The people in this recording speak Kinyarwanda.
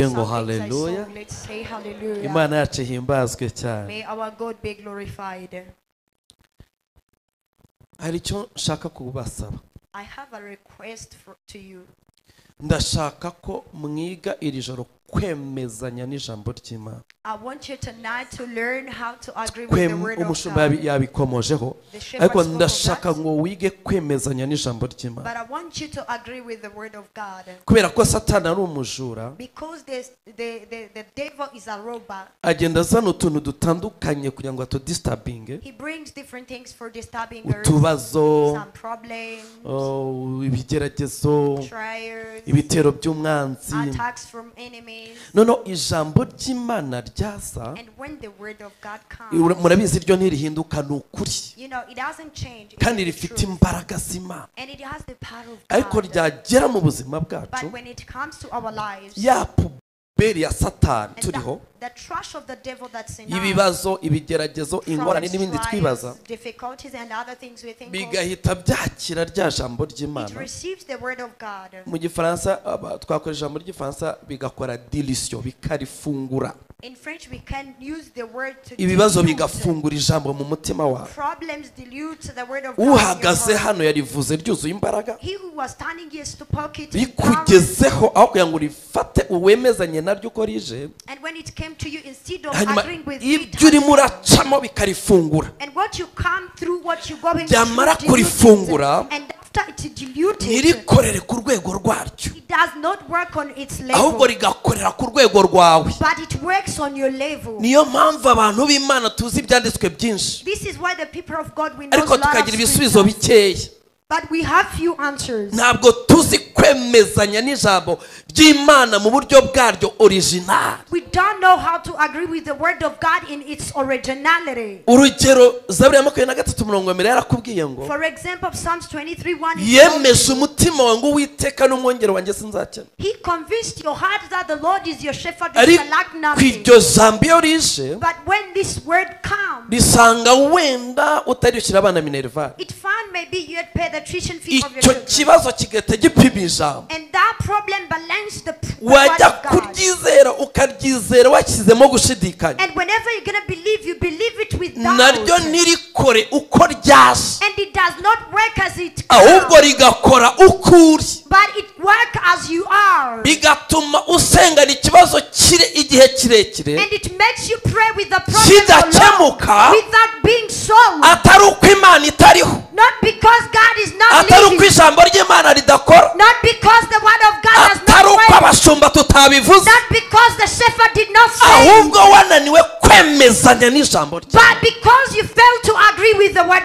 Hallelujah. Let's say hallelujah. Imana yacu ihimbazwe cyane. May our God be glorified. Hari icyo nshaka kubasaba. I have a request to you. Ndashaka ko mwiga iri joro kwemezanya n'ijambo ry'Imana. I want you tonight to learn how to agree with the word of Umushumba God. yabikomojeho. Ariko ndashaka ngo wige kwemezanya n'ijambo ry'Imana. But I want you to agree with the word of God. Kubera ko Satani ari umujura. Because the devil is a robber. Agenda azana utuntu dutandukanye kugira ngo atudistabinge. He brings different things for disturbing us. Utubazo, some problems, ibigeragezo, trials, ibitero by'umwanzi. attacks from enemies. Noneho ijambo ry'Imana ryaza. And when the word of God comes, murabizi ryo ntirihinduka n'ukuri. you know, it doesn't change. Kandi rifite imbaraga z'Imana. And it has the power of Ariko God. ryagera mu buzima bwacu. But when it comes to our lives, Ya puberi ya Satani and turiho. the trash of the devil that's in Ibibazo, ibigeragezo, ingorane n'ibindi twibaza. difficulties and other things we think of, Bigahita byakira rya jambo it ry'Imana. receives the word of God. Mu Gifaransa twakoresha ijambo ry'Ifaransa bigakora dilution, bikarifungura. In French we can use the word to Ibibazo dilute. bigafungura ijambo mu mutima wawe. Problems dilute the word of God in your Uhagaze heart. hano yarivuze ryuzuye imbaraga. He who was standing here spoke it. Bikugezeho aho kugira ngo urifate uwemezanye naryo uko rije. And when it came to you, instead of Hanyuma agreeing with it, ibyo urimo uracamo bikarifungura. and what you come through, what you going Byamara through, dilutes kurifungura, it. And after it diluted, ntirikorere ku rwego rwaryo, it does not work on its ahubwo level, rigakorera ku rwego rwawe. but it works on your level. Niyo mpamvu abantu b'Imana tuzi ibyanditswe byinshi, This is why the people of God, we know ariko a lot of tukagira ibisubizo scriptures, bikeya. but we have few answers. Ntabwo tuzi kwemezanya n'ijambo ry'Imana mu buryo bwaryo original. We don't know how to agree with the word of God in its originality. Urugero, Zaburi ya 23:2 yarakubwiye ngo, For example, Psalms 23:1, yemeje umutima wawe ngo Uwiteka n'umwongero wanjye sinzakena. He convinced your heart that the Lord is your shepherd, you shall lack Ariko nothing. iryo jambo iyo rije But when this word comes, risanga wenda utarishyira abana minerval, it found maybe you had paid the tuition fee of your icyo children. kibazo kigahita gipima ijambo. And that problem balanced the word Wajya of God. kuryizera ukaryizera washyizemo gushidikanya, And whenever you're going to believe, you believe it with naryo doubt. ntirikore uko ryaje, And it does not work as it ahubwo comes, rigakora uko uri. but it works as you are. Bigatuma usengana ikibazo igihe kirekire And it makes you pray with the problem for long, kidakemuka, without being solved. atari uko Imana itariho, Not because God is not atari uko living. ijambo ry'Imana ridakora, Not because the word of God does atari not uko work. abashumba tutabivuze, Not because the shepherd did not say. ahubwo wananiwe kwemezanya n'ijambo rye. But because you fail to agree with the word